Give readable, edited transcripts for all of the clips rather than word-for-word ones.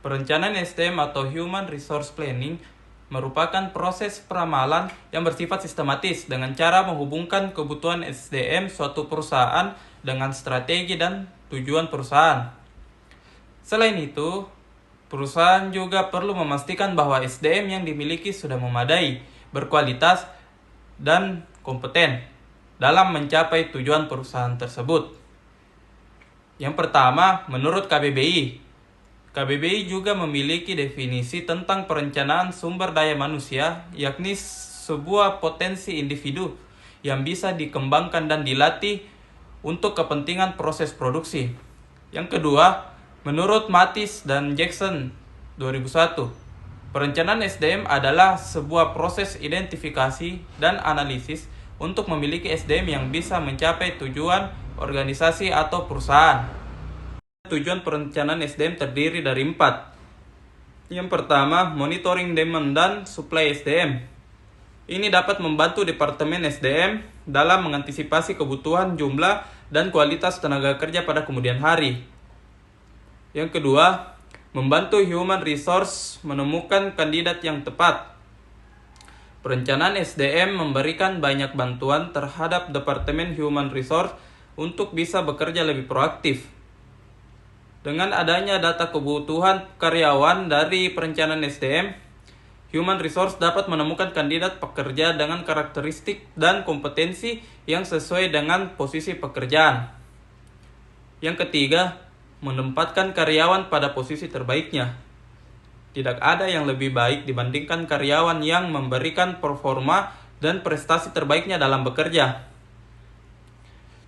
Perencanaan SDM atau Human Resource Planning merupakan proses peramalan yang bersifat sistematis dengan cara menghubungkan kebutuhan SDM suatu perusahaan dengan strategi dan tujuan perusahaan. Selain itu, perusahaan juga perlu memastikan bahwa SDM yang dimiliki sudah memadai, berkualitas, dan kompeten dalam mencapai tujuan perusahaan tersebut. Yang pertama, menurut KBBI. KBBI juga memiliki definisi tentang perencanaan sumber daya manusia, yakni sebuah potensi individu yang bisa dikembangkan dan dilatih untuk kepentingan proses produksi. Yang kedua, menurut Matis dan Jackson 2001, perencanaan SDM adalah sebuah proses identifikasi dan analisis untuk memiliki SDM yang bisa mencapai tujuan organisasi atau perusahaan. Tujuan perencanaan SDM terdiri dari 4. Yang pertama, monitoring demand dan supply SDM. Ini dapat membantu Departemen SDM dalam mengantisipasi kebutuhan jumlah dan kualitas tenaga kerja pada kemudian hari. Yang kedua, membantu Human Resource menemukan kandidat yang tepat. Perencanaan SDM memberikan banyak bantuan terhadap Departemen Human Resource untuk bisa bekerja lebih proaktif. Dengan adanya data kebutuhan karyawan dari perencanaan SDM, Human Resource dapat menemukan kandidat pekerja dengan karakteristik dan kompetensi yang sesuai dengan posisi pekerjaan. Yang ketiga, menempatkan karyawan pada posisi terbaiknya. Tidak ada yang lebih baik dibandingkan karyawan yang memberikan performa dan prestasi terbaiknya dalam bekerja.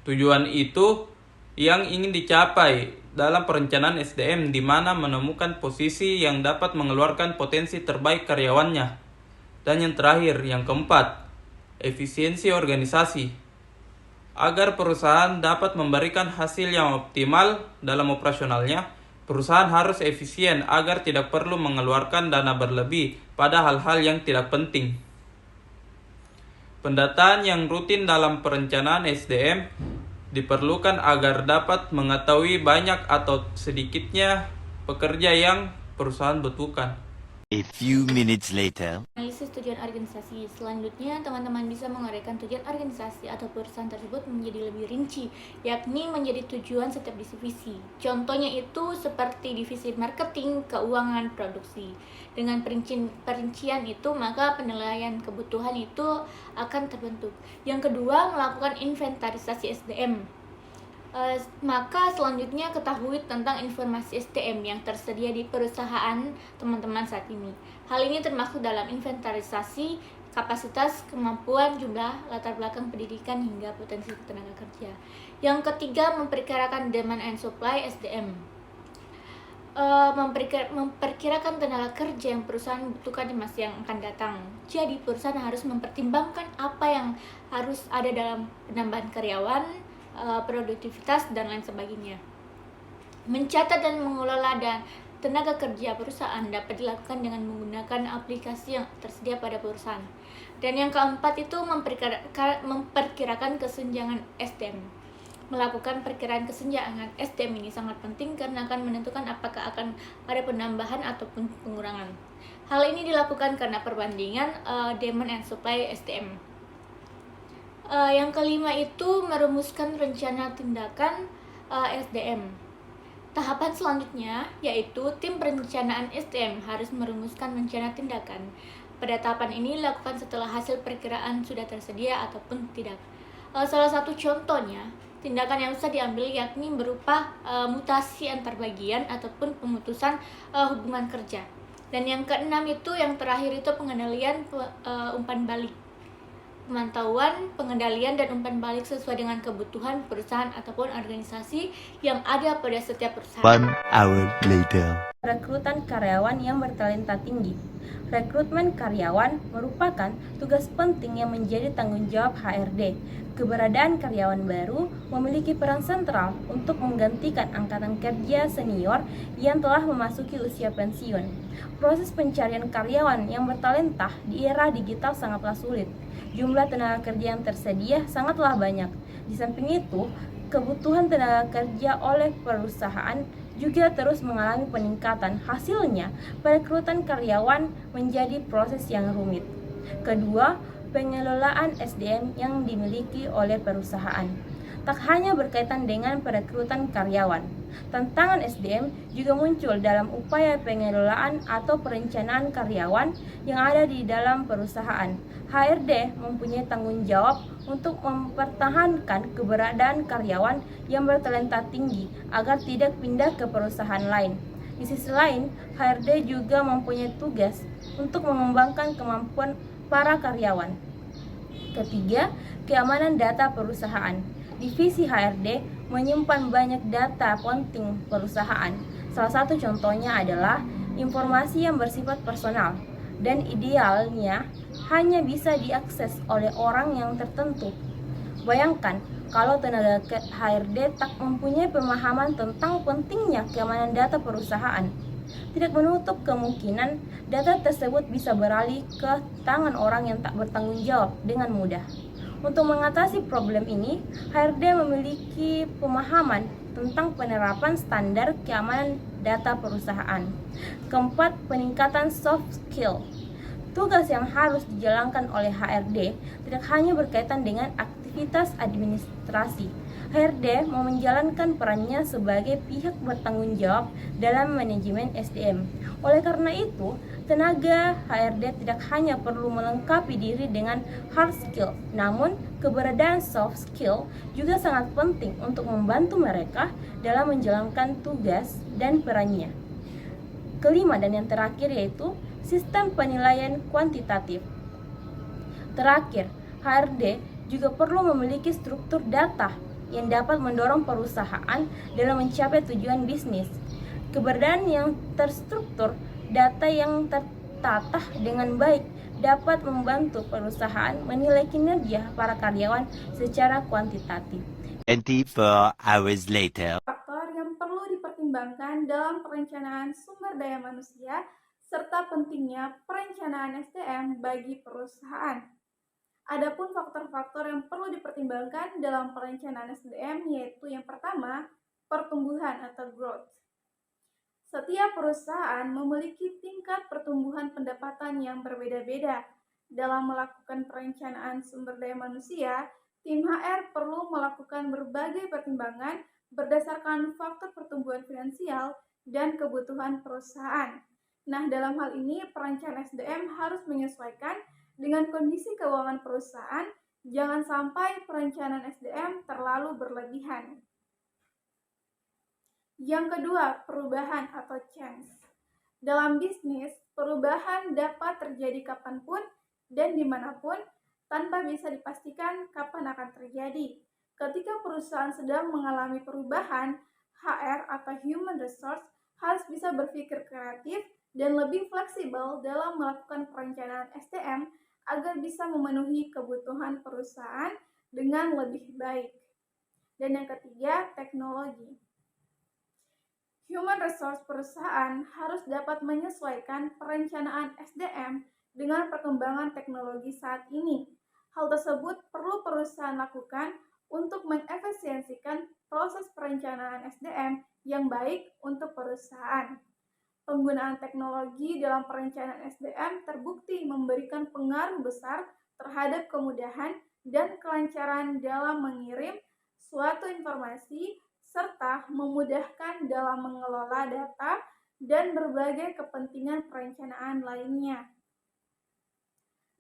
Tujuan itu yang ingin dicapai dalam perencanaan SDM, di mana menemukan posisi yang dapat mengeluarkan potensi terbaik karyawannya. Dan yang terakhir, yang keempat, efisiensi organisasi. Agar perusahaan dapat memberikan hasil yang optimal dalam operasionalnya, perusahaan harus efisien agar tidak perlu mengeluarkan dana berlebih pada hal-hal yang tidak penting. Pendataan yang rutin dalam perencanaan SDM diperlukan agar dapat mengetahui banyak atau sedikitnya pekerja yang perusahaan butuhkan. A few minutes later. Analisis tujuan organisasi. Selanjutnya, teman-teman bisa menguraikan tujuan organisasi atau perusahaan tersebut menjadi lebih rinci, yakni menjadi tujuan setiap divisi. Contohnya itu seperti divisi marketing, keuangan, produksi. Dengan perincian itu, maka penilaian kebutuhan itu akan terbentuk. Yang kedua, melakukan inventarisasi SDM. Maka selanjutnya ketahui tentang informasi SDM yang tersedia di perusahaan teman-teman saat ini. Hal ini termasuk dalam inventarisasi kapasitas, kemampuan, jumlah, latar belakang pendidikan, hingga potensi tenaga kerja. Yang ketiga, memperkirakan demand and supply SDM. Memperkirakan tenaga kerja yang perusahaan butuhkan di masa yang akan datang. Jadi perusahaan harus mempertimbangkan apa yang harus ada dalam penambahan karyawan, produktivitas, dan lain sebagainya. Mencatat dan mengelola tenaga kerja perusahaan dapat dilakukan dengan menggunakan aplikasi yang tersedia pada perusahaan. Dan yang keempat itu memperkirakan kesenjangan SDM. Melakukan perkiraan kesenjangan SDM ini sangat penting karena akan menentukan apakah akan ada penambahan ataupun pengurangan. Hal ini dilakukan karena perbandingan demand and supply SDM. Yang kelima itu merumuskan rencana tindakan SDM. Tahapan selanjutnya yaitu tim perencanaan SDM harus merumuskan rencana tindakan. Pada tahapan ini dilakukan setelah hasil perkiraan sudah tersedia ataupun tidak. Salah satu contohnya, tindakan yang bisa diambil yakni berupa mutasi antar bagian ataupun pemutusan hubungan kerja. Dan yang keenam itu, yang terakhir itu pengendalian umpan balik. Pemantauan, pengendalian, dan umpan balik sesuai dengan kebutuhan perusahaan ataupun organisasi yang ada pada setiap perusahaan. 1 hour later. Rekrutan karyawan yang bertalenta tinggi. Rekrutmen karyawan merupakan tugas penting yang menjadi tanggung jawab HRD. Keberadaan karyawan baru memiliki peran sentral untuk menggantikan angkatan kerja senior yang telah memasuki usia pensiun. Proses pencarian karyawan yang bertalenta di era digital sangatlah sulit. Jumlah tenaga kerja yang tersedia sangatlah banyak. Di samping itu, kebutuhan tenaga kerja oleh perusahaan juga terus mengalami peningkatan. Hasilnya, perekrutan karyawan menjadi proses yang rumit. Kedua, pengelolaan SDM yang dimiliki oleh perusahaan tak hanya berkaitan dengan perekrutan karyawan. Tantangan SDM juga muncul dalam upaya pengelolaan atau perencanaan karyawan yang ada di dalam perusahaan. HRD mempunyai tanggung jawab untuk mempertahankan keberadaan karyawan yang bertalenta tinggi agar tidak pindah ke perusahaan lain. Di sisi lain, HRD juga mempunyai tugas untuk mengembangkan kemampuan para karyawan. Ketiga, keamanan data perusahaan. Divisi HRD menyimpan banyak data penting perusahaan. Salah satu contohnya adalah informasi yang bersifat personal dan idealnya hanya bisa diakses oleh orang yang tertentu. Bayangkan kalau tenaga HRD tak mempunyai pemahaman tentang pentingnya keamanan data perusahaan. Tidak menutup kemungkinan data tersebut bisa beralih ke tangan orang yang tak bertanggung jawab dengan mudah. Untuk mengatasi problem ini, HRD memiliki pemahaman tentang penerapan standar keamanan data perusahaan. Keempat, peningkatan soft skill. Tugas yang harus dijalankan oleh HRD tidak hanya berkaitan dengan aktivitas administrasi. HRD mau menjalankan perannya sebagai pihak bertanggung jawab dalam manajemen SDM. Oleh karena itu, tenaga HRD tidak hanya perlu melengkapi diri dengan hard skill, namun keberadaan soft skill juga sangat penting untuk membantu mereka dalam menjalankan tugas dan perannya. Kelima dan yang terakhir yaitu sistem penilaian kuantitatif. Terakhir, HRD juga perlu memiliki struktur data yang dapat mendorong perusahaan dalam mencapai tujuan bisnis. Keberadaan yang terstruktur, data yang tertata dengan baik dapat membantu perusahaan menilai kinerja para karyawan secara kuantitatif. 24 hours later. Faktor yang perlu dipertimbangkan dalam perencanaan sumber daya manusia serta pentingnya perencanaan SDM bagi perusahaan. Adapun faktor-faktor yang perlu dipertimbangkan dalam perencanaan SDM yaitu yang pertama, pertumbuhan atau growth. Setiap perusahaan memiliki tingkat pertumbuhan pendapatan yang berbeda-beda. Dalam melakukan perencanaan sumber daya manusia, tim HR perlu melakukan berbagai pertimbangan berdasarkan faktor pertumbuhan finansial dan kebutuhan perusahaan. Nah, dalam hal ini perencanaan SDM harus menyesuaikan dengan kondisi keuangan perusahaan, jangan sampai perencanaan SDM terlalu berlebihan. Yang kedua, perubahan atau change. Dalam bisnis, perubahan dapat terjadi kapanpun dan dimanapun tanpa bisa dipastikan kapan akan terjadi. Ketika perusahaan sedang mengalami perubahan, HR atau Human Resource harus bisa berpikir kreatif dan lebih fleksibel dalam melakukan perencanaan SDM agar bisa memenuhi kebutuhan perusahaan dengan lebih baik. Dan yang ketiga, teknologi. Human Resource perusahaan harus dapat menyesuaikan perencanaan SDM dengan perkembangan teknologi saat ini. Hal tersebut perlu perusahaan lakukan untuk mengefisiensikan proses perencanaan SDM yang baik untuk perusahaan. Penggunaan teknologi dalam perencanaan SDM terbukti memberikan pengaruh besar terhadap kemudahan dan kelancaran dalam mengirim suatu informasi serta memudahkan dalam mengelola data dan berbagai kepentingan perencanaan lainnya.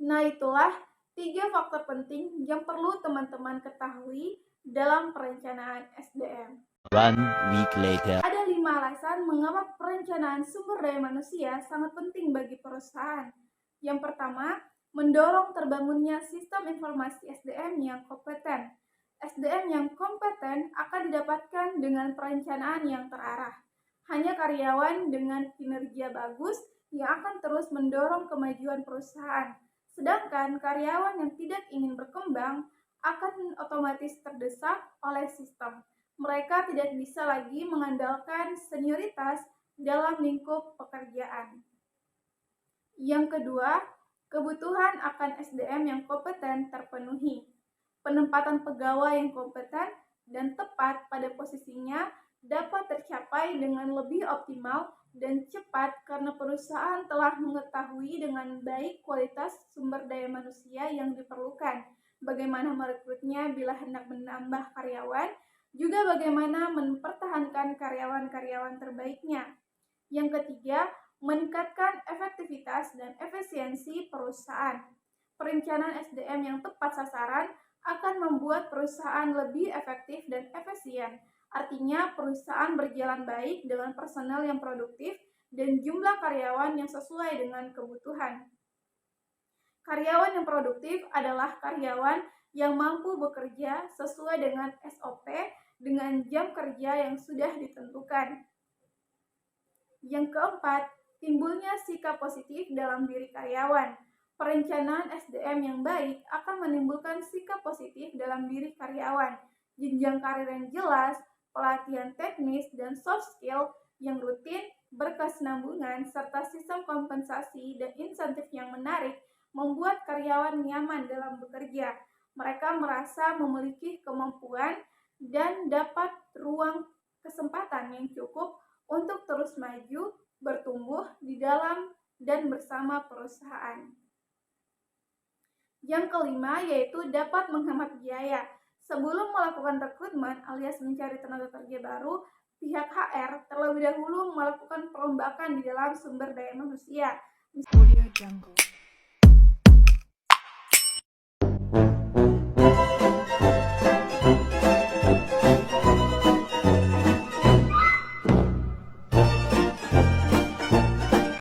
Nah, itulah 3 faktor penting yang perlu teman-teman ketahui dalam perencanaan SDM. 1 week later. Ada 5 alasan mengapa perencanaan sumber daya manusia sangat penting bagi perusahaan. Yang pertama, mendorong terbangunnya sistem informasi SDM yang kompeten. SDM yang kompeten akan didapatkan dengan perencanaan yang terarah. Hanya karyawan dengan kinerja bagus yang akan terus mendorong kemajuan perusahaan. Sedangkan karyawan yang tidak ingin berkembang akan otomatis terdesak oleh sistem. Mereka tidak bisa lagi mengandalkan senioritas dalam lingkup pekerjaan. Yang kedua, kebutuhan akan SDM yang kompeten terpenuhi. Penempatan pegawai yang kompeten dan tepat pada posisinya dapat tercapai dengan lebih optimal dan cepat karena perusahaan telah mengetahui dengan baik kualitas sumber daya manusia yang diperlukan, bagaimana merekrutnya bila hendak menambah karyawan, juga bagaimana mempertahankan karyawan-karyawan terbaiknya. Yang ketiga, meningkatkan efektivitas dan efisiensi perusahaan. Perencanaan SDM yang tepat sasaran akan membuat perusahaan lebih efektif dan efisien. Artinya, perusahaan berjalan baik dengan personel yang produktif dan jumlah karyawan yang sesuai dengan kebutuhan. Karyawan yang produktif adalah karyawan yang mampu bekerja sesuai dengan SOP dengan jam kerja yang sudah ditentukan. Yang keempat, timbulnya sikap positif dalam diri karyawan. Perencanaan SDM yang baik akan menimbulkan sikap positif dalam diri karyawan, jenjang karir yang jelas, pelatihan teknis dan soft skill yang rutin, berkesinambungan, serta sistem kompensasi dan insentif yang menarik membuat karyawan nyaman dalam bekerja. Mereka merasa memiliki kemampuan dan dapat ruang kesempatan yang cukup untuk terus maju, bertumbuh di dalam dan bersama perusahaan. Yang kelima yaitu dapat menghemat biaya. Sebelum melakukan rekrutmen alias mencari tenaga kerja baru, pihak HR terlebih dahulu melakukan perombakan di dalam sumber daya manusia. Audio Jungle.